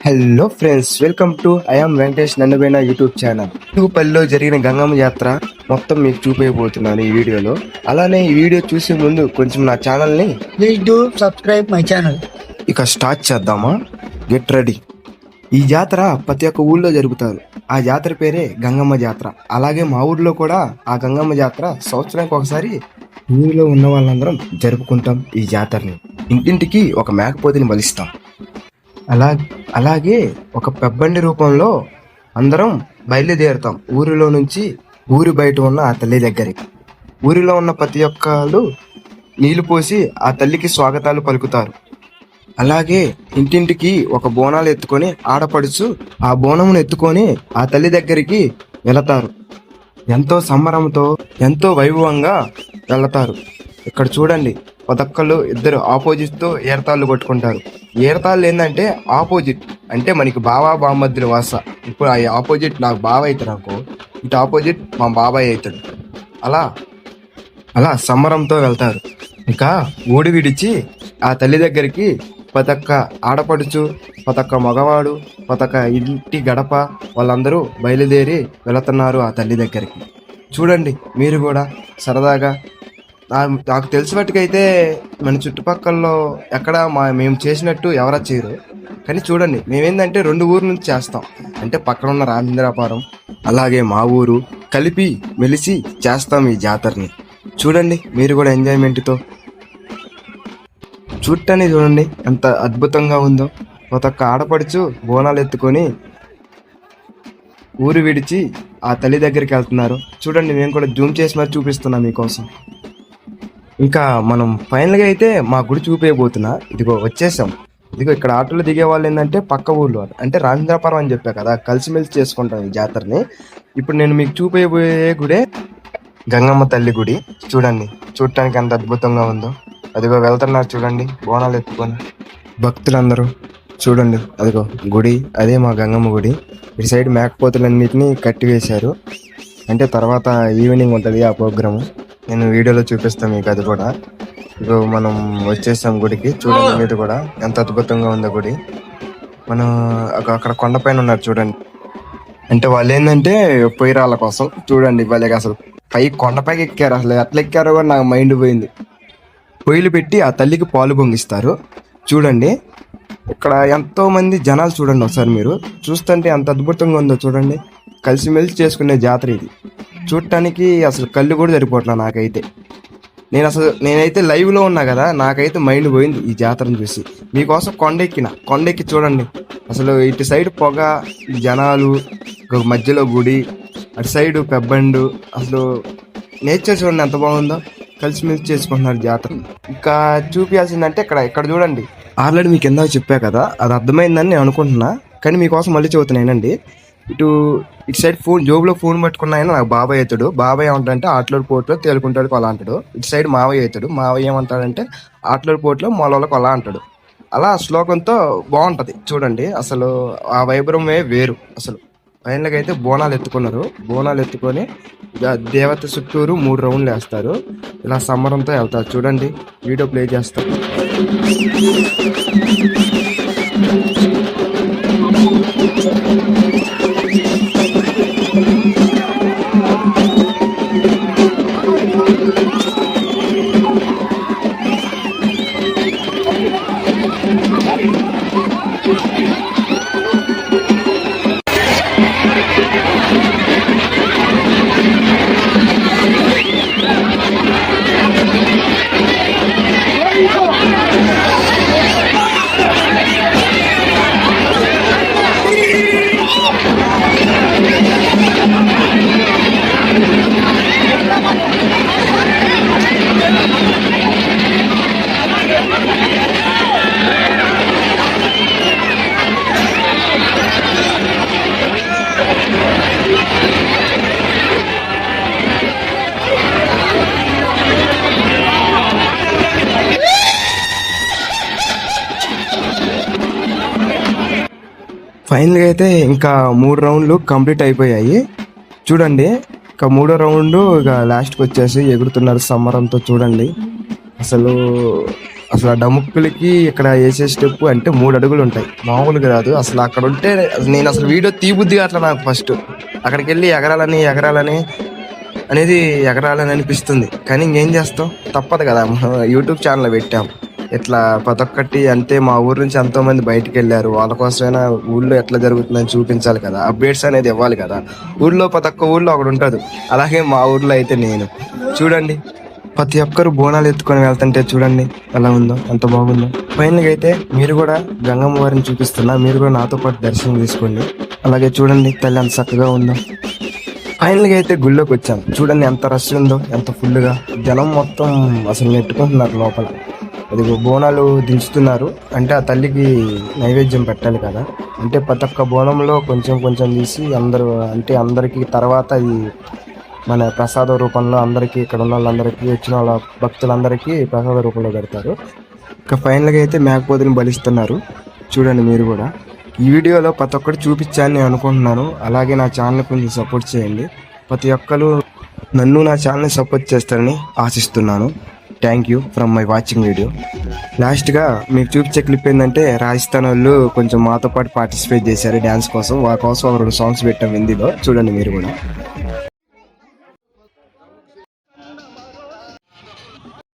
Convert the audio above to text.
Hello friends, welcome to I'm Venkatesh Nandabaina YouTube channel. పల్లిలో జరిగిన గంగమ్మ జాతర మొత్తం మీకు చూపించబోతున్నాను ఈ వీడియోలో. అలానే ఈ వీడియో చూసే ముందు కొంచెం నా ఛానల్ని please do subscribe my channel. ఇక స్టార్ట్ చేద్దామా? Get ready. ఈ జాతర ప్రతి ఒక్క ఊళ్ళో జరుగుతారు. ఆ జాతర పేరే గంగమ్మ జాతర. అలాగే మా ఊర్లో కూడా ఆ గంగమ్మ జాతర సంవత్సరానికి ఒకసారి ఊరిలో ఉన్న వాళ్ళందరం జరుపుకుంటాం ఈ జాతరని. ఇంటింటికి ఒక మేకపోతిని బలిస్తాం. అలాగే ఒక పెబ్బండి రూపంలో అందరం బయలుదేరుతాం ఊరిలో నుంచి. ఊరి బయట ఉన్న ఆ తల్లి దగ్గరికి ఊరిలో ఉన్న ప్రతి ఒక్కళ్ళు నీళ్లు పోసి ఆ తల్లికి స్వాగతాలు పలుకుతారు. అలాగే ఇంటింటికి ఒక బోనాలు ఎత్తుకొని ఆడపడుచు ఆ బోనమును ఎత్తుకొని ఆ తల్లి దగ్గరికి వెళతారు. ఎంతో సంబరంతో ఎంతో వైభవంగా వెళతారు. ఇక్కడ చూడండి, ఒక్కొక్కళ్ళు ఇద్దరు ఆపోజిట్ తో ఏరతాళ్ళు కొట్టుకుంటారు. ఏరతాళ్ళు ఏంటంటే ఆపోజిట్, అంటే మనకి బావా బామ్మద్దుల వాస. ఇప్పుడు ఆ ఆపోజిట్ నాకు బావ అవుతాడు అనుకో, ఇటు ఆపోజిట్ మా బాబాయ్ అవుతాడు. అలా అలా సంబరంతో వెళ్తారు. ఇక ఊడి విడిచి ఆ తల్లి దగ్గరికి ప్రతొక్క ఆడపడుచు, ప్రతొక్క మగవాడు, ప్రతొక్క ఇంటి గడప వాళ్ళందరూ బయలుదేరి వెళుతున్నారు ఆ తల్లి దగ్గరికి. చూడండి, మీరు కూడా సరదాగా. నాకు తెలిసినట్టుకైతే మన చుట్టుపక్కలలో ఎక్కడ మేము చేసినట్టు ఎవరా చేయరు. కానీ చూడండి, మేమేందంటే 2 ఊరు నుంచి చేస్తాం. అంటే పక్కన ఉన్న రామచంద్రాపురం అలాగే మా ఊరు కలిపి మెలిసి చేస్తాం ఈ జాతరని. చూడండి, మీరు కూడా ఎంజాయ్మెంట్తో చూడటానికి చూడండి ఎంత అద్భుతంగా ఉందో. ఒక్కొక్క ఆడపడుచు బోనాలు ఎత్తుకొని ఊరు విడిచి ఆ తల్లి దగ్గరికి వెళ్తున్నారు. చూడండి, నేను కూడా జూమ్ చేసి మరి చూపిస్తున్నా మీకోసం. ఇంకా మనం ఫైనల్గా అయితే మా గుడి చూపేయబోతున్నా. ఇదిగో వచ్చేసాం. ఇదిగో ఇక్కడ ఆటోలో దిగే వాళ్ళు ఏంటంటే పక్క ఊళ్ళో, అంటే రామచంద్రాపురం అని చెప్పా కదా, కలిసిమెలిసి చేసుకుంటాం ఈ జాతరని. ఇప్పుడు నేను మీకు చూపేయబోయే గుడే గంగమ్మ తల్లి గుడి. చూడండి, చూడటానికి ఎంత అద్భుతంగా ఉందో. అదిగో వెళ్తున్నారు చూడండి బోనాలు ఎత్తుకొని భక్తులందరూ. చూడండి, అదిగో గుడి, అదే మా గంగమ్మ గుడి. ఇటు సైడ్ మేకపోతులన్నిటినీ కట్టివేశారు. అంటే తర్వాత ఈవినింగ్ ఉంటుంది ఆ ప్రోగ్రాము, నేను వీడియోలో చూపిస్తాను మీకు అది కూడా. ఇగో మనం వచ్చేసాం గుడికి. చూడండి, మీద కూడా ఎంత అద్భుతంగా ఉందో గుడి. మనం అక్కడ కొండపైన ఉన్నారు చూడండి. అంటే వాళ్ళు ఏంటంటే పొయ్యిరాళ్ళ కోసం. చూడండి, వాళ్ళకి అసలు కొండపైకి ఎక్కారు. అసలు ఎట్లా ఎక్కారో కూడా నాకు మైండ్ పోయింది. పొయ్యిలు పెట్టి ఆ తల్లికి పాలు పొంగిస్తారు. చూడండి, ఇక్కడ ఎంతో మంది జనాలు. చూడండి ఒకసారి మీరు చూస్తుంటే ఎంత అద్భుతంగా ఉందో చూడండి. కలిసిమెలిసి చేసుకునే జాతర ఇది. చూడటానికి అసలు కళ్ళు కూడా సరిపోవట్లా నాకైతే. నేనైతే లైవ్ లో ఉన్నా కదా, నాకైతే మైండ్ పోయింది ఈ జాతరను చూసి. మీకోసం కొండెక్కి చూడండి. అసలు ఇటు సైడ్ పొగ, జనాలు, మధ్యలో గుడి, అటు సైడ్ పెబ్బండు. అసలు నేచర్ చూడండి ఎంత బాగుందో. కలిసిమెలిసి చేసుకుంటున్నారు జాతర. ఇంకా చూపించాల్సిందంటే ఇక్కడ చూడండి. ఆల్రెడీ మీకు ఎందాక చెప్పా కదా, అది అర్థమైందని నేను అనుకుంటున్నా. కానీ మీకోసం మళ్ళీ చెబుతున్నానండి. ఇటు సైడ్ జోబులో ఫోన్ పట్టుకున్న ఆయన నాకు బాబాయ్ అవుతాడు. బాబాయ్ ఏమంటాడంటే ఆటలూరు పోర్టులో తేలుకుంటాడు అలా అంటాడు. ఇటు సైడ్ మావయ్య అవుతాడు. మావయ్య ఏమంటాడంటే ఆటలూరు పోర్టులో మొలలకు అలా అంటాడు. అలా శ్లోకంతో బాగుంటది చూడండి. అసలు ఆ వైభవమే వేరు. అసలు ఫైనల్గా అయితే బోనాలు ఎత్తుకున్నారు. బోనాలు ఎత్తుకొని దేవత చుట్టూరు 3 రౌండ్లు వేస్తారు. ఇలా సంబరంతో వెళ్తారు. చూడండి, వీడియో ప్లే చేస్తారు. ఫైనల్గా అయితే ఇంకా 3 రౌండ్లు కంప్లీట్ అయిపోయాయి. చూడండి, ఇక 3వ రౌండ్ ఇక లాస్ట్కి వచ్చేసి ఎగురుతున్నారు సంబరంతో. చూడండి, అసలు అసలు ఆ డముక్కులకి ఇక్కడ వేసే స్టెప్ అంటే 3 అడుగులు ఉంటాయి, మామూలుగా కాదు. అసలు అక్కడ ఉంటే నేను అసలు వీడియో తీబుద్ది అట్లా నాకు ఫస్ట్ అక్కడికి వెళ్ళి ఎగరాలని అనేది ఎగరాలని అనిపిస్తుంది. కానీ ఇంకేం చేస్తాం, తప్పదు కదా. యూట్యూబ్ ఛానల్ పెట్టాం, ఇట్లా ప్రతి ఒక్కటి అంటే మా ఊరు నుంచి ఎంతో మంది బయటికి వెళ్ళారు, వాళ్ళ కోసమైనా ఊళ్ళో ఎట్లా జరుగుతుందని చూపించాలి కదా, అప్డేట్స్ అనేది ఇవ్వాలి కదా. ఊళ్ళో ప్రతి ఒక్క ఊళ్ళో ఒకడు ఉంటుంది, అలాగే మా ఊర్లో అయితే నేను. చూడండి ప్రతి ఒక్కరు బోనాలు ఎత్తుకొని వెళ్తుంటే చూడండి ఎలా ఉందో, ఎంత బాగుందో. ఫైనల్గా అయితే మీరు కూడా గంగమ్మ వారిని చూపిస్తున్నా, మీరు కూడా నాతో పాటు దర్శనం తీసుకోండి. అలాగే చూడండి తల్లి ఎంత చక్కగా ఉందో. ఫైనల్గా అయితే గుళ్ళోకి వచ్చాం, చూడండి ఎంత రష్ ఉందో, ఎంత ఫుల్గా జనం మొత్తం అసలు నెట్టుకుంటున్నారు లోపల. అది బోనాలు దించుతున్నారు, అంటే ఆ తల్లికి నైవేద్యం పెట్టాలి కదా. అంటే ప్రతి ఒక్క బోనంలో కొంచెం కొంచెం తీసి అందరూ, అంటే అందరికీ తర్వాత అది మన ప్రసాద రూపంలో అందరికీ, ఇక్కడ ఉన్న వాళ్ళందరికీ, వచ్చిన వాళ్ళ భక్తులందరికీ ప్రసాద రూపంలో పెడతారు. ఇంకా ఫైనల్గా అయితే మేకపోతుని బలిస్తున్నారు, చూడండి మీరు కూడా. ఈ వీడియోలో ప్రతి ఒక్కటి చూపించాలని నేను అనుకుంటున్నాను. అలాగే నా ఛానల్ కొంచెం సపోర్ట్ చేయండి. ప్రతి ఒక్కరు నన్ను నా ఛానల్ని సపోర్ట్ చేస్తారని ఆశిస్తున్నాను. Thank you from my watching video. లాస్ట్గా మీకు చూపించే క్లిప్ ఏంటంటే, రాజస్థాన్ వాళ్ళు కొంచెం మాతో పాటు పార్టిసిపేట్ చేశారు డ్యాన్స్ కోసం. వాళ్ళ కోసం ఒక 2 సాంగ్స్ పెట్టాం హిందీలో, చూడండి మీరు కూడా.